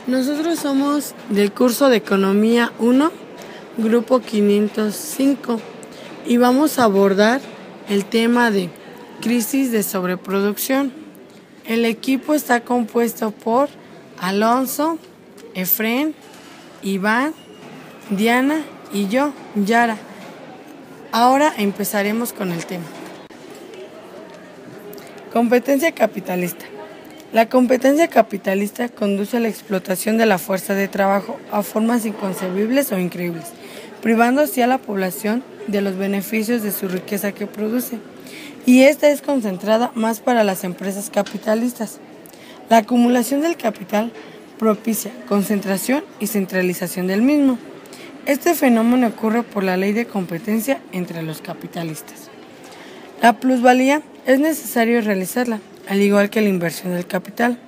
Nosotros somos del curso de Economía 1, grupo 505, y vamos a abordar el tema de crisis de sobreproducción. El equipo está compuesto por Alonso, Efrén, Iván, Diana y yo, Yara. Ahora empezaremos con el tema. Competencia capitalista. La competencia capitalista conduce a la explotación de la fuerza de trabajo a formas inconcebibles o increíbles, privando así a la población de los beneficios de su riqueza que produce, y esta es concentrada más para las empresas capitalistas. La acumulación del capital propicia concentración y centralización del mismo. Este fenómeno ocurre por la ley de competencia entre los capitalistas. La plusvalía es necesario realizarla, al igual que la inversión del capital,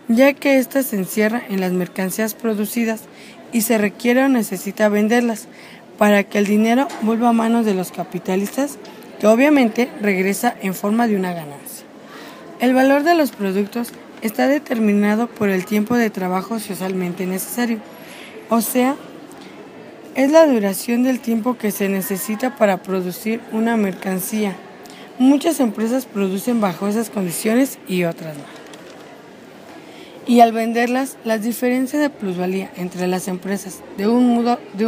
ya que ésta se encierra en las mercancías producidas y se requiere o necesita venderlas para que el dinero vuelva a manos de los capitalistas, que obviamente regresa en forma de una ganancia. El valor de los productos está determinado por el tiempo de trabajo socialmente necesario, o sea, es la duración del tiempo que se necesita para producir una mercancía. Muchas empresas producen bajo esas condiciones y otras no. Y al venderlas, las diferencias de plusvalía entre las empresas de un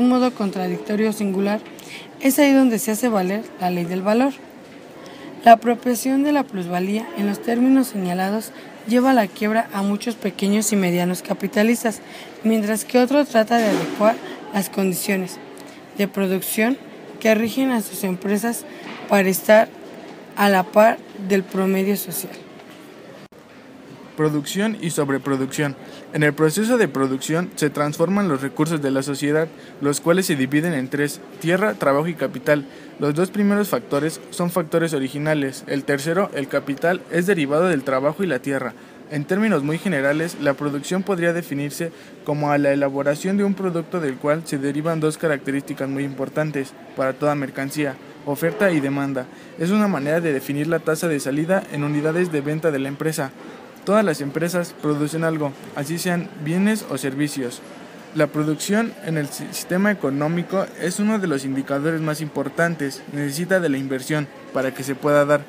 modo contradictorio o singular, es ahí donde se hace valer la ley del valor. La apropiación de la plusvalía en los términos señalados lleva a la quiebra a muchos pequeños y medianos capitalistas, mientras que otro trata de adecuar las condiciones de producción que rigen a sus empresas para estar a la par del promedio social. Producción y sobreproducción. En el proceso de producción se transforman los recursos de la sociedad, los cuales se dividen en tres: tierra, trabajo y capital. Los dos primeros factores son factores originales, el tercero, el capital, es derivado del trabajo y la tierra. En términos muy generales, la producción podría definirse como a la elaboración de un producto del cual se derivan dos características muy importantes para toda mercancía: oferta y demanda. Es una manera de definir la tasa de salida en unidades de venta de la empresa. Todas las empresas producen algo, así sean bienes o servicios. La producción en el sistema económico es uno de los indicadores más importantes. Necesita de la inversión para que se pueda dar.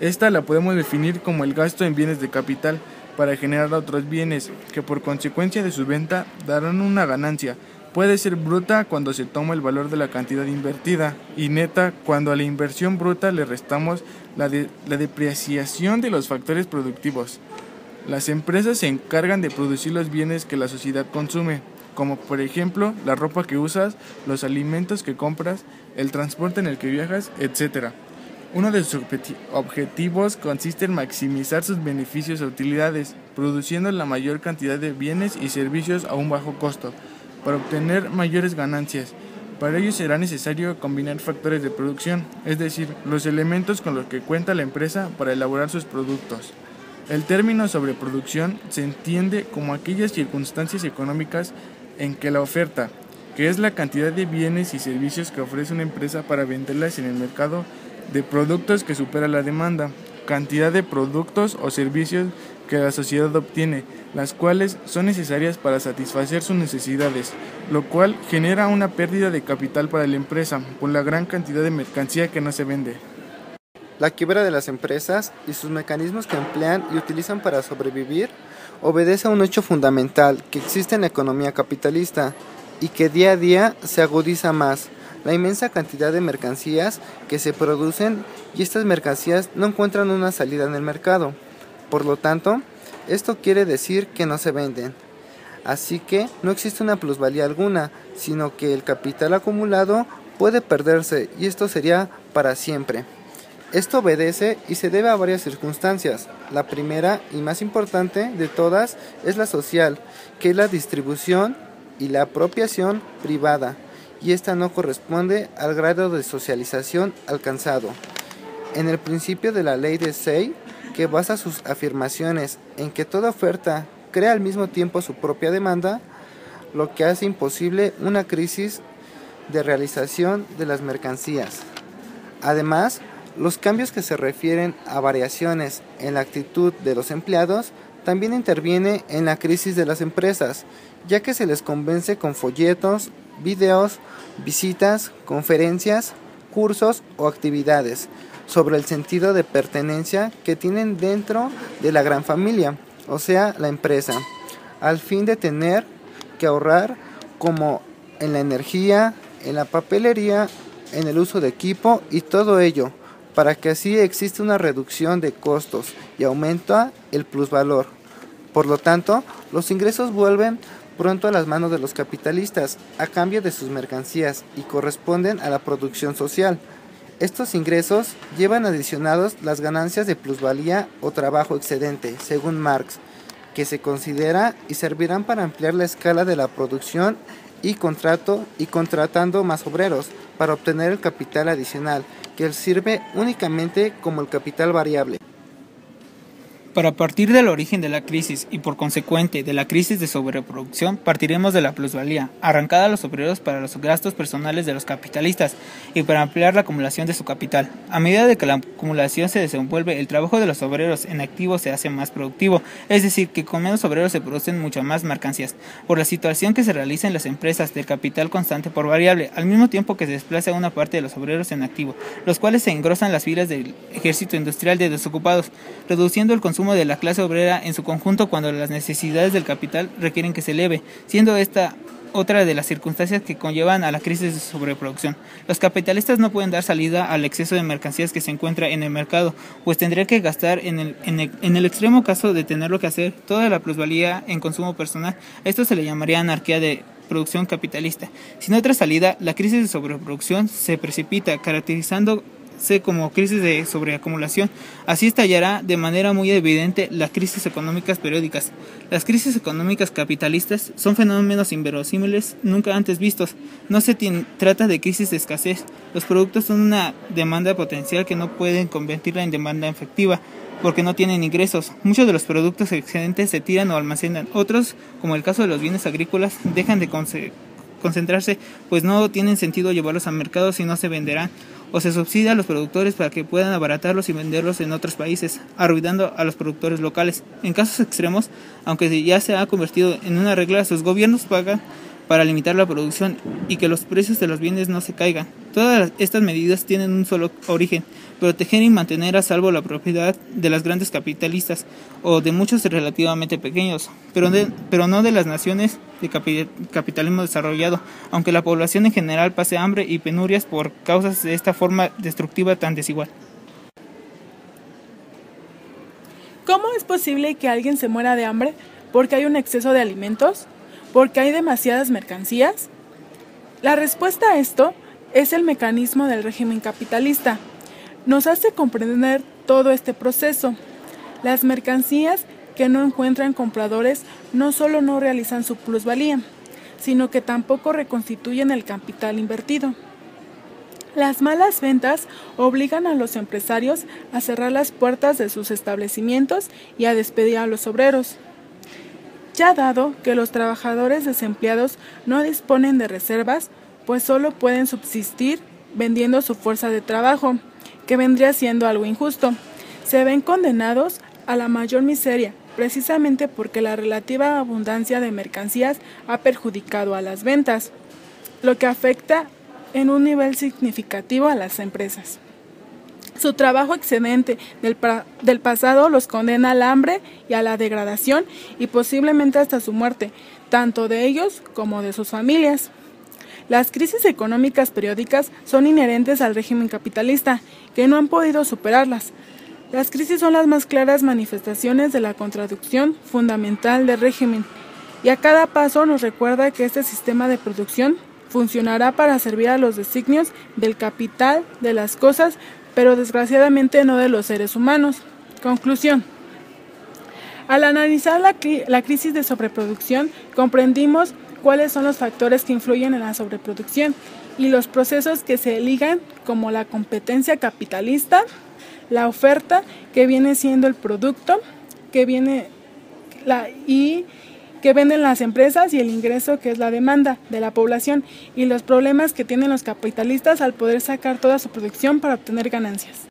Esta la podemos definir como el gasto en bienes de capital para generar otros bienes que por consecuencia de su venta darán una ganancia. Puede ser bruta cuando se toma el valor de la cantidad invertida y neta cuando a la inversión bruta le restamos la depreciación de los factores productivos. Las empresas se encargan de producir los bienes que la sociedad consume, como por ejemplo la ropa que usas, los alimentos que compras, el transporte en el que viajas, etc. Uno de sus objetivos consiste en maximizar sus beneficios e utilidades, produciendo la mayor cantidad de bienes y servicios a un bajo costo, para obtener mayores ganancias. Para ello será necesario combinar factores de producción, es decir, los elementos con los que cuenta la empresa para elaborar sus productos. El término sobreproducción se entiende como aquellas circunstancias económicas en que la oferta, que es la cantidad de bienes y servicios que ofrece una empresa para venderlas en el mercado, de productos que supera la demanda, cantidad de productos o servicios que la sociedad obtiene, las cuales son necesarias para satisfacer sus necesidades, lo cual genera una pérdida de capital para la empresa por la gran cantidad de mercancía que no se vende. La quiebra de las empresas y sus mecanismos que emplean y utilizan para sobrevivir obedece a un hecho fundamental que existe en la economía capitalista y que día a día se agudiza más: la inmensa cantidad de mercancías que se producen, y estas mercancías no encuentran una salida en el mercado. Por lo tanto, esto quiere decir que no se venden. Así que no existe una plusvalía alguna, sino que el capital acumulado puede perderse, y esto sería para siempre. Esto obedece y se debe a varias circunstancias. La primera y más importante de todas es la social, que es la distribución y la apropiación privada, y esta no corresponde al grado de socialización alcanzado. En el principio de la ley de Say, que basa sus afirmaciones en que toda oferta crea al mismo tiempo su propia demanda, lo que hace imposible una crisis de realización de las mercancías. Además, los cambios que se refieren a variaciones en la actitud de los empleados También interviene en la crisis de las empresas, ya que se les convence con folletos, videos, visitas, conferencias, cursos o actividades sobre el sentido de pertenencia que tienen dentro de la gran familia, o sea, la empresa, al fin de tener que ahorrar como en la energía, en la papelería, en el uso de equipo y todo ello, para que así exista una reducción de costos y aumenta el plusvalor. Por lo tanto, los ingresos vuelven pronto a las manos de los capitalistas a cambio de sus mercancías y corresponden a la producción social. Estos ingresos llevan adicionados las ganancias de plusvalía o trabajo excedente, según Marx, que se considera y servirán para ampliar la escala de la producción y contratando más obreros para obtener el capital adicional, que sirve únicamente como el capital variable. Para partir del origen de la crisis y por consecuente de la crisis de sobreproducción, partiremos de la plusvalía, arrancada a los obreros para los gastos personales de los capitalistas y para ampliar la acumulación de su capital. A medida de que la acumulación se desenvuelve, el trabajo de los obreros en activo se hace más productivo, es decir, que con menos obreros se producen muchas más mercancías. Por la situación que se realiza en las empresas del capital constante por variable, al mismo tiempo que se desplaza una parte de los obreros en activo, los cuales se engrosan las filas del ejército industrial de desocupados, reduciendo el consumo de la clase obrera en su conjunto cuando las necesidades del capital requieren que se eleve, siendo esta otra de las circunstancias que conllevan a la crisis de sobreproducción. Los capitalistas no pueden dar salida al exceso de mercancías que se encuentra en el mercado, pues tendrían que gastar en el extremo caso de tenerlo que hacer toda la plusvalía en consumo personal. Esto se le llamaría anarquía de producción capitalista. Sin otra salida, la crisis de sobreproducción se precipita, caracterizándose como crisis de sobreacumulación. Así estallará de manera muy evidente las crisis económicas periódicas. Las crisis económicas capitalistas son fenómenos inverosímiles nunca antes vistos. No se trata de crisis de escasez. Los productos son una demanda potencial que no pueden convertirla en demanda efectiva porque no tienen ingresos. Muchos de los productos excedentes se tiran o almacenan. Otros, como el caso de los bienes agrícolas, dejan de concentrarse, pues no tienen sentido llevarlos al mercado si no se venderán, o se subsidia a los productores para que puedan abaratarlos y venderlos en otros países, arruinando a los productores locales. En casos extremos, aunque ya se ha convertido en una regla, sus gobiernos pagan para limitar la producción y que los precios de los bienes no se caigan. Todas estas medidas tienen un solo origen: proteger y mantener a salvo la propiedad de las grandes capitalistas o de muchos relativamente pequeños, pero no de las naciones de capitalismo desarrollado, aunque la población en general pase hambre y penurias por causas de esta forma destructiva tan desigual. ¿Cómo es posible que alguien se muera de hambre? ¿Porque hay un exceso de alimentos? ¿Porque hay demasiadas mercancías? La respuesta a esto es el mecanismo del régimen capitalista. Nos hace comprender todo este proceso. Las mercancías que no encuentran compradores no solo no realizan su plusvalía, sino que tampoco reconstituyen el capital invertido. Las malas ventas obligan a los empresarios a cerrar las puertas de sus establecimientos y a despedir a los obreros. Ya dado que los trabajadores desempleados no disponen de reservas, pues solo pueden subsistir vendiendo su fuerza de trabajo, que vendría siendo algo injusto. Se ven condenados a la mayor miseria, precisamente porque la relativa abundancia de mercancías ha perjudicado a las ventas, lo que afecta en un nivel significativo a las empresas. Su trabajo excedente del pasado los condena al hambre y a la degradación y posiblemente hasta su muerte, tanto de ellos como de sus familias. Las crisis económicas periódicas son inherentes al régimen capitalista, que no han podido superarlas. Las crisis son las más claras manifestaciones de la contradicción fundamental del régimen, y a cada paso nos recuerda que este sistema de producción funcionará para servir a los designios del capital, de las cosas, pero desgraciadamente no de los seres humanos. Conclusión. Al analizar la crisis de sobreproducción, comprendimos cuáles son los factores que influyen en la sobreproducción y los procesos que se ligan, como la competencia capitalista, la oferta, que viene siendo el producto, que venden las empresas, y el ingreso, que es la demanda de la población, y los problemas que tienen los capitalistas al poder sacar toda su producción para obtener ganancias.